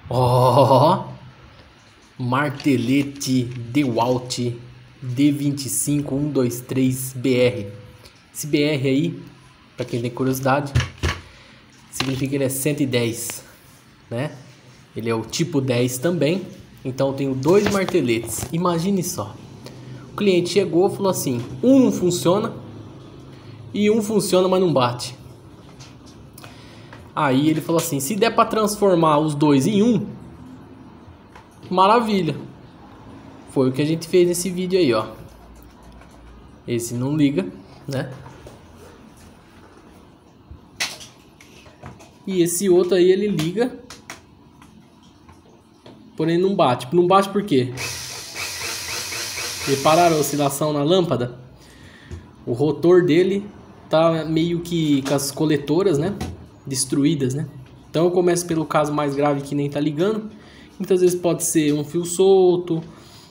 Ó, martelete DeWalt D25123BR. Esse BR aí, para quem tem curiosidade, significa que ele é 110, né? Ele é o tipo 10 também. Então eu tenho dois marteletes. Imagine só. O cliente chegou e falou assim: um não funciona e um funciona, mas não bate. Aí ele falou assim: se der para transformar os dois em um, maravilha. Foi o que a gente fez nesse vídeo aí, ó. Esse não liga, né? E esse outro aí ele liga, porém não bate. Não bate por quê? Repararam a oscilação na lâmpada? O rotor dele tá meio que com as coletoras, né, destruídas, né? Então eu começo pelo caso mais grave, que nem tá ligando. Muitas vezes pode ser um fio solto,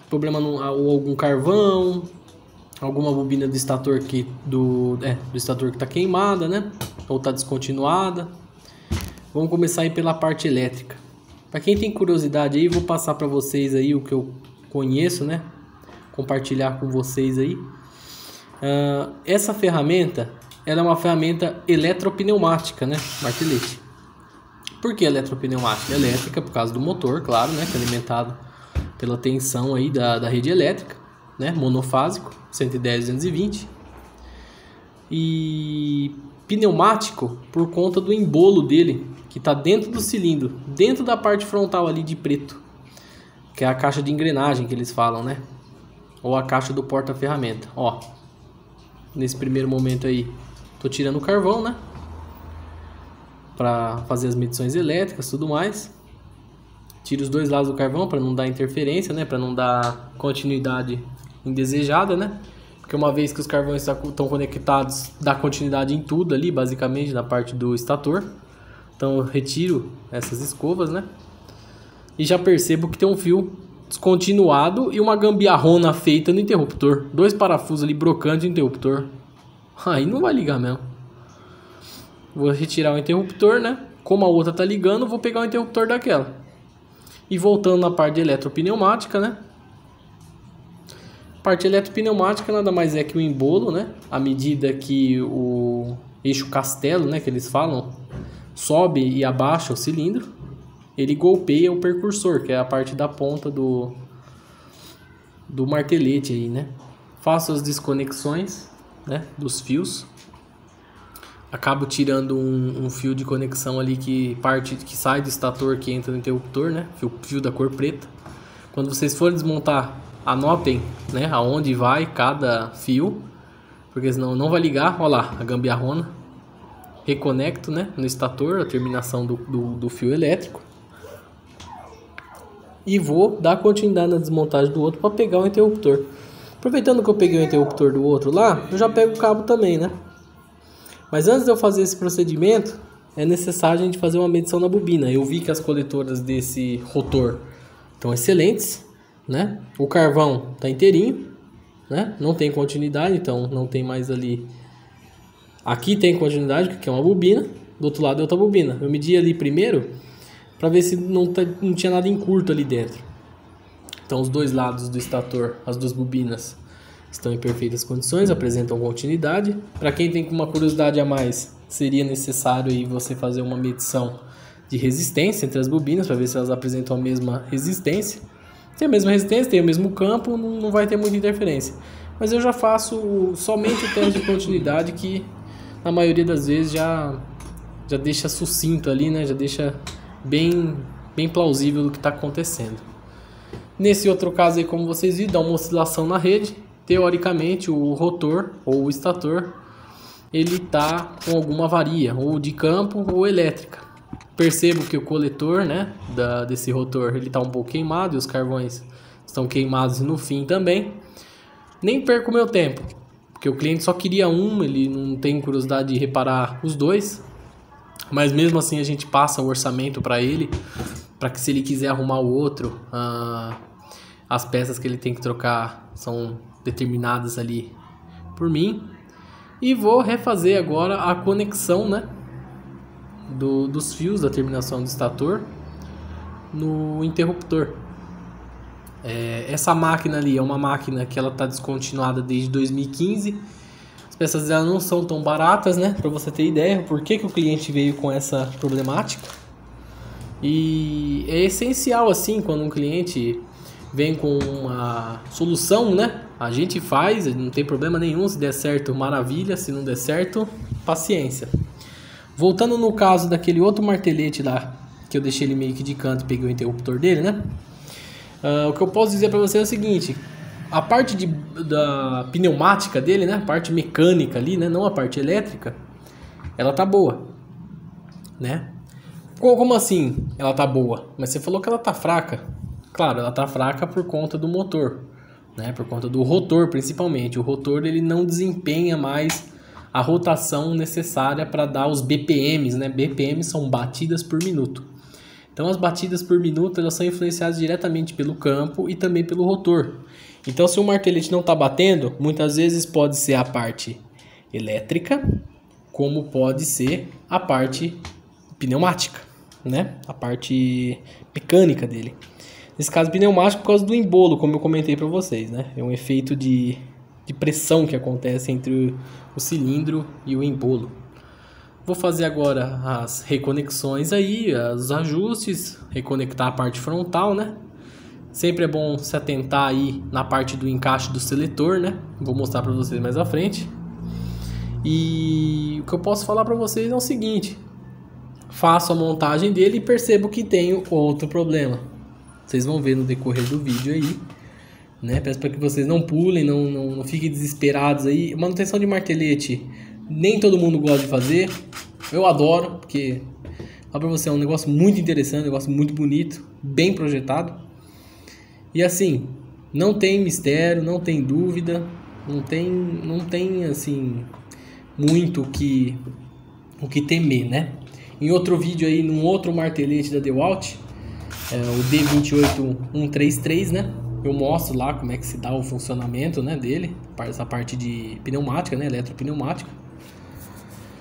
problema ou algum carvão, alguma bobina do estator do estator que tá queimada, né? Ou tá descontinuada. Vamos começar aí pela parte elétrica. Para quem tem curiosidade aí, vou passar para vocês aí o que eu conheço, né? Compartilhar com vocês aí. Essa ferramenta, ela é uma ferramenta eletropneumática, né? Martelete. Por que eletropneumática? Elétrica por causa do motor, claro, né? Que é alimentado pela tensão aí da rede elétrica, né? Monofásico, 110, 220. E pneumático por conta do embolo dele, que está dentro do cilindro, dentro da parte frontal ali de preto, que é a caixa de engrenagem que eles falam, né? Ou a caixa do porta-ferramenta. Ó, nesse primeiro momento aí, tô tirando o carvão, né? Para fazer as medições elétricas, tudo mais. Tiro os dois lados do carvão para não dar interferência, né? Para não dar continuidade indesejada, né? Porque uma vez que os carvões estão conectados, dá continuidade em tudo ali, basicamente, na parte do estator. Então eu retiro essas escovas, né? E já percebo que tem um fio descontinuado e uma gambiarrona feita no interruptor. Dois parafusos ali brocando o interruptor. Aí não vai ligar mesmo. Vou retirar o interruptor, né? Como a outra tá ligando, vou pegar o interruptor daquela. E voltando na parte de eletropneumática, né? A parte eletropneumática nada mais é que o embolo, né? À medida que o eixo castelo, né, que eles falam, sobe e abaixa o cilindro, ele golpeia o percursor, que é a parte da ponta do martelete aí, né? Faço as desconexões, né, dos fios. Acabo tirando um fio de conexão ali que sai do estator, que entra no interruptor, né? Fio da cor preta. Quando vocês forem desmontar, anotem, né, aonde vai cada fio, porque senão não vai ligar. Olha lá, a gambiarrona. Reconecto, né, no estator, a terminação do fio elétrico. E vou dar continuidade na desmontagem do outro para pegar o interruptor. Aproveitando que eu peguei o interruptor do outro lá, eu já pego o cabo também, né? Mas antes de eu fazer esse procedimento, é necessário a gente fazer uma medição na bobina. Eu vi que as coletoras desse rotor estão excelentes, né? O carvão está inteirinho, né? Não tem continuidade, então não tem mais ali. Aqui tem continuidade, que é uma bobina. Do outro lado é outra bobina. Eu medi ali primeiro para ver se não tinha nada em curto ali dentro. Então os dois lados do estator, as duas bobinas, estão em perfeitas condições, apresentam continuidade. Para quem tem uma curiosidade a mais, seria necessário aí você fazer uma medição de resistência entre as bobinas para ver se elas apresentam a mesma resistência. Se tem a mesma resistência, tem o mesmo campo, não vai ter muita interferência. Mas eu já faço somente o teste de continuidade, que na maioria das vezes já deixa sucinto ali, né? Já deixa bem plausível o que está acontecendo. Nesse outro caso aí, como vocês viram, dá uma oscilação na rede. Teoricamente o rotor ou o estator, ele está com alguma avaria, ou de campo ou elétrica. Percebo que o coletor, né, desse rotor, ele está um pouco queimado e os carvões estão queimados no fim também. Nem perco meu tempo, porque o cliente só queria um, ele não tem curiosidade de reparar os dois. Mas mesmo assim a gente passa o orçamento para ele, para que se ele quiser arrumar o outro, as peças que ele tem que trocar são determinadas ali por mim. E vou refazer agora a conexão, né, dos fios da terminação do estator. no interruptor. Essa máquina ali é uma máquina que ela está descontinuada desde 2015. As peças dela não são tão baratas, né? Para você ter ideia por que o cliente veio com essa problemática. E é essencial assim quando um cliente vem com uma solução, né? A gente faz, não tem problema nenhum. Se der certo, maravilha. Se não der certo, paciência. Voltando no caso daquele outro martelete lá, que eu deixei ele meio que de canto e peguei o interruptor dele, né? O que eu posso dizer para você é o seguinte: a parte da pneumática dele, né? A parte mecânica ali, né? Não a parte elétrica, ela tá boa, né? Como assim ela tá boa? Mas você falou que ela tá fraca. Claro, ela tá fraca por conta do motor, né? Por conta do rotor, principalmente. O rotor ele não desempenha mais a rotação necessária para dar os BPMs, né? BPMs são batidas por minuto. Então as batidas por minuto elas são influenciadas diretamente pelo campo e também pelo rotor. Então se o martelete não está batendo, muitas vezes pode ser a parte elétrica, como pode ser a parte pneumática, né? A parte mecânica dele. Nesse caso pneumático por causa do embolo, como eu comentei para vocês, né? É um efeito de pressão que acontece entre o cilindro e o embolo. Vou fazer agora as reconexões aí, os ajustes, reconectar a parte frontal, né? Sempre é bom se atentar aí na parte do encaixe do seletor, né? Vou mostrar para vocês mais à frente. E o que eu posso falar para vocês é o seguinte: faço a montagem dele e percebo que tenho outro problema. Vocês vão ver no decorrer do vídeo aí, né? Peço para que vocês não pulem, não fiquem desesperados aí. Manutenção de martelete, nem todo mundo gosta de fazer. Eu adoro, porque lá para você é um negócio muito interessante, um negócio muito bonito, bem projetado. E assim, não tem mistério, não tem dúvida, não tem assim muito o que temer, né? Em outro vídeo aí, num outro martelete da DeWalt, o D28133, né? Eu mostro lá como é que se dá o funcionamento, né, dele, essa parte de pneumática, né, eletropneumática.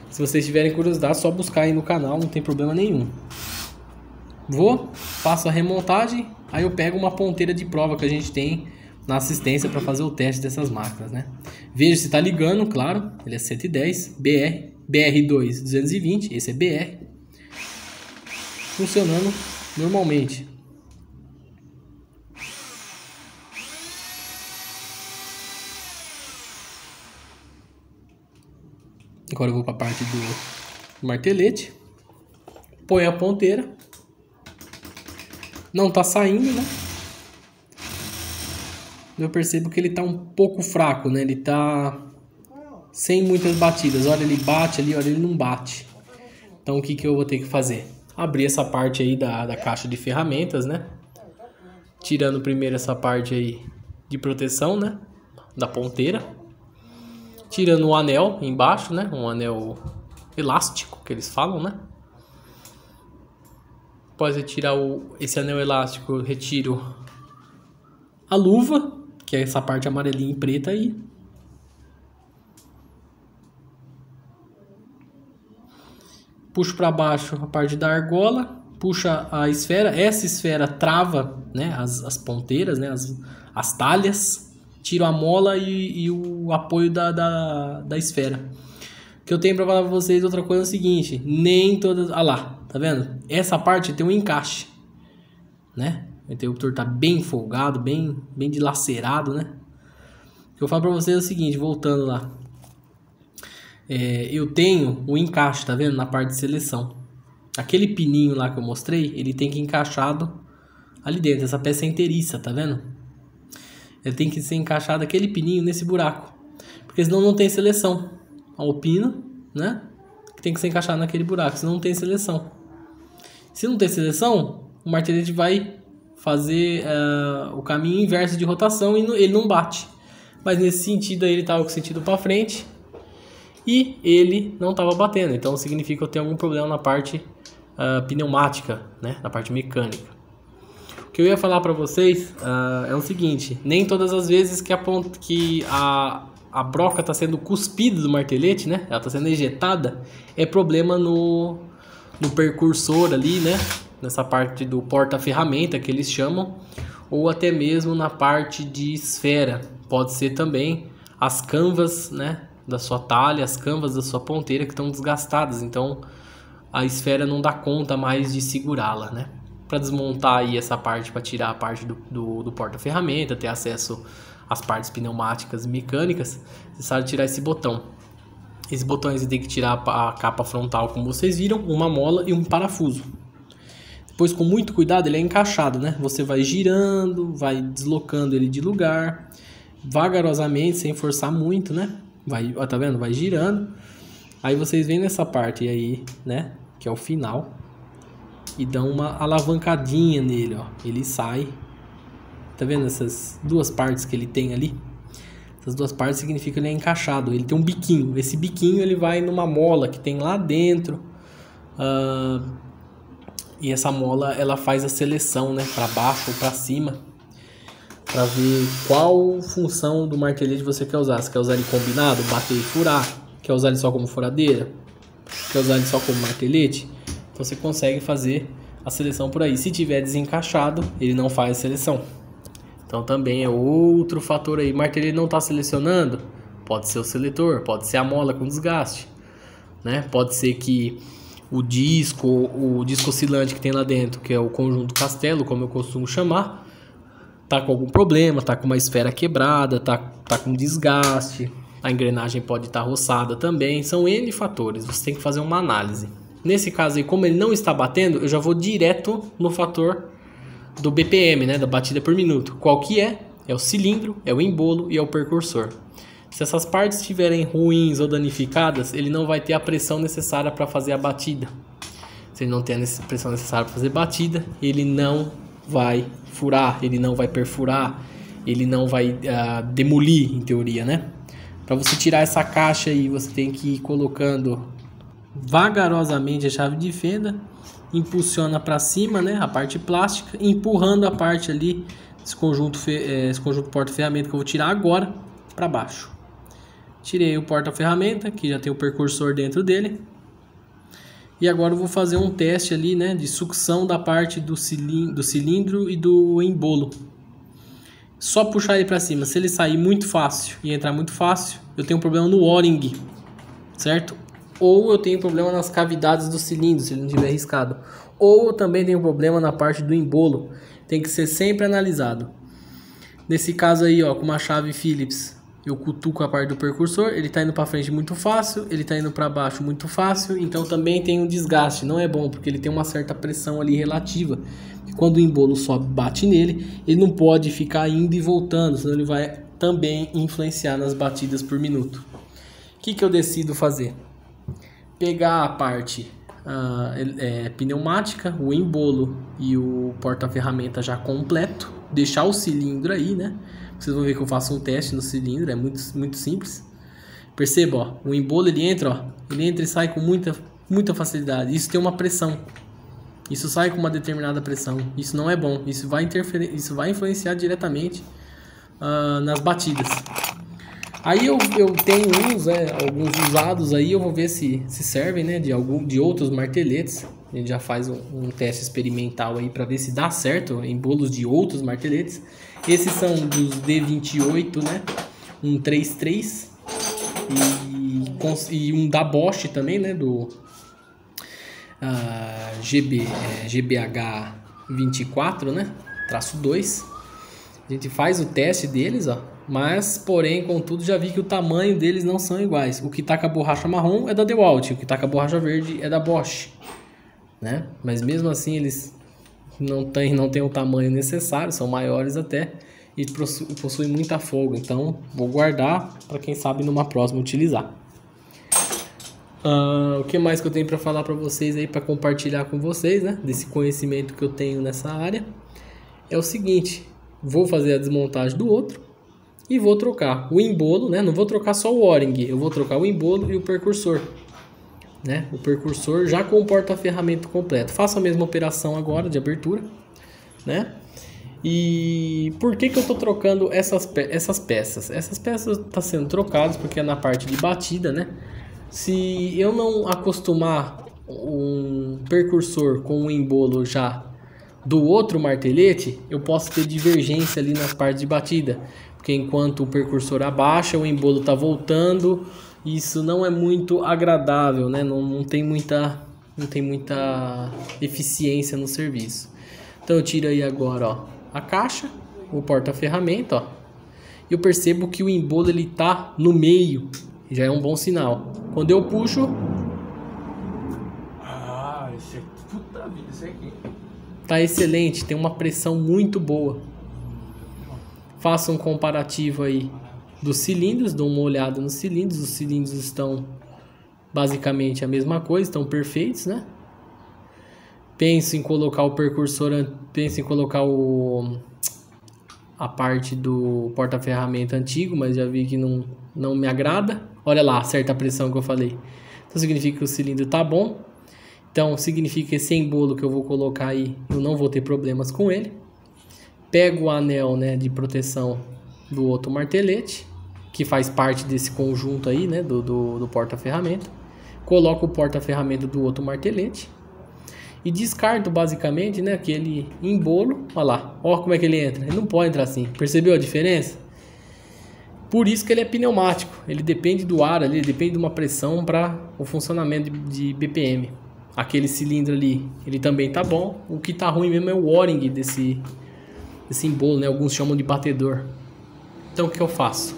Se vocês tiverem curiosidade, é só buscar aí no canal, não tem problema nenhum. Faço a remontagem, aí eu pego uma ponteira de prova que a gente tem na assistência para fazer o teste dessas máquinas, né? Vejo se está ligando, claro, ele é 110, BR2 220, esse é BR. Funcionando normalmente. Agora eu vou para a parte do martelete. Põe a ponteira. Não está saindo, né? Eu percebo que ele está um pouco fraco, né? Ele está sem muitas batidas. Olha, ele bate ali, olha, ele não bate. Então o que eu vou ter que fazer? Abrir essa parte aí da caixa de ferramentas, né? Tirando primeiro essa parte aí de proteção, né? Da ponteira. Tirando o anel embaixo, né? Um anel elástico que eles falam, né? Após retirar esse anel elástico, eu retiro a luva, que é essa parte amarelinha e preta aí. Puxo para baixo a parte da argola, puxa a esfera. Essa esfera trava, né, as ponteiras, né, as talhas. Tiro a mola e o apoio da esfera. O que eu tenho para falar para vocês, outra coisa é o seguinte: nem todas... Ah lá, tá vendo? Essa parte tem um encaixe, né? O interruptor tá bem folgado, bem dilacerado, né? O que eu falo para vocês é o seguinte, voltando lá. Eu tenho o encaixe, tá vendo? Na parte de seleção. Aquele pininho lá que eu mostrei, ele tem que ir encaixado ali dentro. Essa peça é inteiriça, tá vendo? Ele tem que ser encaixado aquele pininho nesse buraco, porque senão não tem seleção. Ó, o pino, né? Tem que ser encaixado naquele buraco, senão não tem seleção. Se não tem seleção, o martelete vai fazer o caminho inverso de rotação e ele não bate. Mas nesse sentido aí ele estava com o sentido para frente e ele não estava batendo. Então significa que eu tenho algum problema na parte pneumática, né? Na parte mecânica. O que eu ia falar para vocês é o seguinte: nem todas as vezes que a broca está sendo cuspida do martelete, né? Ela está sendo ejetada, é problema no percursor ali, né? nessa parte do porta-ferramenta que eles chamam, ou até mesmo na parte de esfera. Pode ser também as canvas, né, da sua talha, as canvas da sua ponteira que estão desgastadas, então a esfera não dá conta mais de segurá-la, né? Para desmontar aí essa parte, para tirar a parte do porta-ferramenta, ter acesso às partes pneumáticas e mecânicas, é necessário tirar esse botão. Esse botão você tem que tirar a capa frontal, como vocês viram, uma mola e um parafuso. Depois, com muito cuidado, ele é encaixado, né? Você vai girando, vai deslocando ele de lugar, vagarosamente, sem forçar muito, né? Vai, ó, tá vendo? Vai girando. Aí vocês vêm nessa parte aí, né? Que é o final. E dão uma alavancadinha nele, ó. Ele sai. Tá vendo essas duas partes que ele tem ali? Essas duas partes significa que ele é encaixado. Ele tem um biquinho. Esse biquinho ele vai numa mola que tem lá dentro. E essa mola ela faz a seleção, né? Para baixo ou para cima. Para ver qual função do martelete você quer usar. Você quer usar ele combinado, bater e furar? Quer usar ele só como furadeira? Quer usar ele só como martelete? Então você consegue fazer a seleção por aí. Se tiver desencaixado, ele não faz a seleção. Então também é outro fator aí. Martelete não está selecionando? Pode ser o seletor, pode ser a mola com desgaste, né? Pode ser que o disco oscilante que tem lá dentro, que é o conjunto castelo, como eu costumo chamar, tá com algum problema, tá com uma esfera quebrada, tá com desgaste, a engrenagem pode estar roçada também, são N fatores, você tem que fazer uma análise. Nesse caso aí, como ele não está batendo, eu já vou direto no fator do BPM, né, da batida por minuto. Qual que é? É o cilindro, é o embolo e é o percursor. Se essas partes estiverem ruins ou danificadas, ele não vai ter a pressão necessária para fazer a batida. Se ele não tem a pressão necessária para fazer batida, ele não vai furar, ele não vai perfurar, ele não vai demolir, em teoria, né? Para você tirar essa caixa aí, você tem que ir colocando vagarosamente a chave de fenda, impulsiona para cima, né, a parte plástica, empurrando a parte ali, esse conjunto porta-ferramenta que eu vou tirar agora, para baixo. Tirei o porta-ferramenta, que já tem o percursor dentro dele. E agora eu vou fazer um teste ali, né, de sucção da parte do cilindro e do embolo. Só puxar ele para cima. Se ele sair muito fácil e entrar muito fácil, eu tenho um problema no O-ring, certo? Ou eu tenho problema nas cavidades do cilindro, se ele não estiver riscado. Ou eu também tenho problema na parte do embolo. Tem que ser sempre analisado. Nesse caso aí, ó, com uma chave Phillips, eu cutuco a parte do percursor, ele está indo para frente muito fácil, ele está indo para baixo muito fácil, então também tem um desgaste, não é bom, porque ele tem uma certa pressão ali relativa. E quando o embolo sobe, bate nele, ele não pode ficar indo e voltando, senão ele vai também influenciar nas batidas por minuto. O que eu decido fazer? Pegar a parte pneumática, o embolo e o porta-ferramenta já completo, deixar o cilindro aí, né? Vocês vão ver que eu faço um teste no cilindro, é muito simples. Perceba, ó, o embolo ele entra e sai com muita facilidade. Isso tem uma pressão. Isso sai com uma determinada pressão. Isso não é bom. Isso vai influenciar diretamente nas batidas. Aí eu tenho alguns usados aí, eu vou ver se servem, né, de outros marteletes. A gente já faz um teste experimental aí para ver se dá certo em bolos de outros marteletes. Esses são dos D28, né? Um 3.3 e um da Bosch também, né? Do GBH 24, né? Traço 2. A gente faz o teste deles, ó. Mas, porém, contudo, já vi que o tamanho deles não são iguais. O que tá com a borracha marrom é da DeWalt, o que tá com a borracha verde é da Bosch, né? Mas mesmo assim eles não tem o tamanho necessário, são maiores até e possuem muita folga, então vou guardar para quem sabe numa próxima utilizar. O que mais que eu tenho para falar para vocês aí, para compartilhar com vocês, né, desse conhecimento que eu tenho nessa área, é o seguinte: vou fazer a desmontagem do outro e vou trocar o embolo, né? Não vou trocar só o O-ring, eu vou trocar o embolo e o percursor, né? O percursor já com o porta-ferramenta completo. Faço a mesma operação agora de abertura, né? E por que eu estou trocando essas peças? Essas peças estão sendo trocadas porque é na parte de batida, né? Se eu não acostumar um percursor com um embolo já do outro martelete, eu posso ter divergência ali nas partes de batida, porque enquanto o percursor abaixa, o embolo está voltando, e isso não é muito agradável, né? Não tem muita eficiência no serviço. Então eu tiro aí agora, ó, a caixa, o porta-ferramenta, ó, e eu percebo que o embolo ele tá no meio, já é um bom sinal. Quando eu puxo, esse aqui, puta vida, esse aqui tá excelente, tem uma pressão muito boa. Faça um comparativo aí dos cilindros, dou uma olhada nos cilindros. Os cilindros estão basicamente a mesma coisa, estão perfeitos, né? Penso em colocar o percursor, penso em colocar a parte do porta-ferramenta antigo, mas já vi que não me agrada. Olha lá, certa pressão que eu falei. Então significa que o cilindro tá bom. Então significa que esse embolo que eu vou colocar aí, eu não vou ter problemas com ele. Pego o anel, né, de proteção do outro martelete, que faz parte desse conjunto aí, né, do porta-ferramenta. Coloco o porta-ferramenta do outro martelete e descarto basicamente, né, aquele embolo. Olha lá, olha como é que ele entra. Ele não pode entrar assim. Percebeu a diferença? Por isso que ele é pneumático. Ele depende do ar ali, depende de uma pressão para o funcionamento de BPM. Aquele cilindro ali, ele também tá bom. O que tá ruim mesmo é o O-ring desse embolo, né? Alguns chamam de batedor. Então o que eu faço?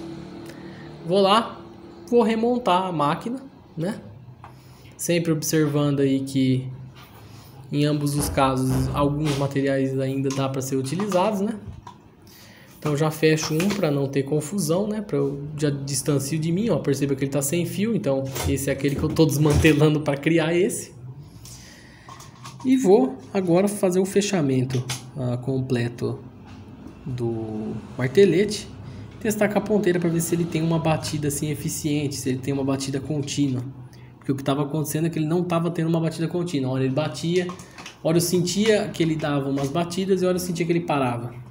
Vou lá, vou remontar a máquina, né? Sempre observando aí que em ambos os casos alguns materiais ainda dá para ser utilizados, né? Então já fecho um para não ter confusão, né? Para eu já distancio de mim, ó, perceba que ele tá sem fio, então esse é aquele que eu tô desmantelando para criar esse. E vou agora fazer o fechamento completo do martelete, testar com a ponteira para ver se ele tem uma batida assim eficiente, se ele tem uma batida contínua. Porque o que estava acontecendo é que ele não estava tendo uma batida contínua. Hora ele batia, hora eu sentia que ele dava umas batidas e hora eu sentia que ele parava.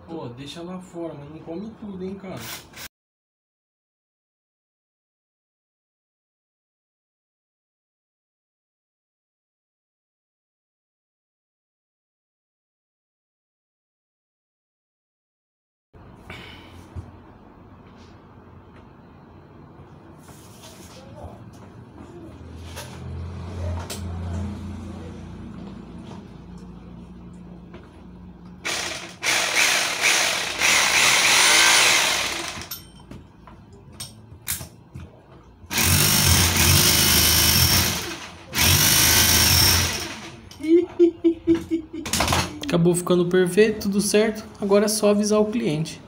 Pô, deixa lá fora, mas não come tudo, hein, cara. Acabou ficando perfeito, tudo certo. Agora é só avisar o cliente.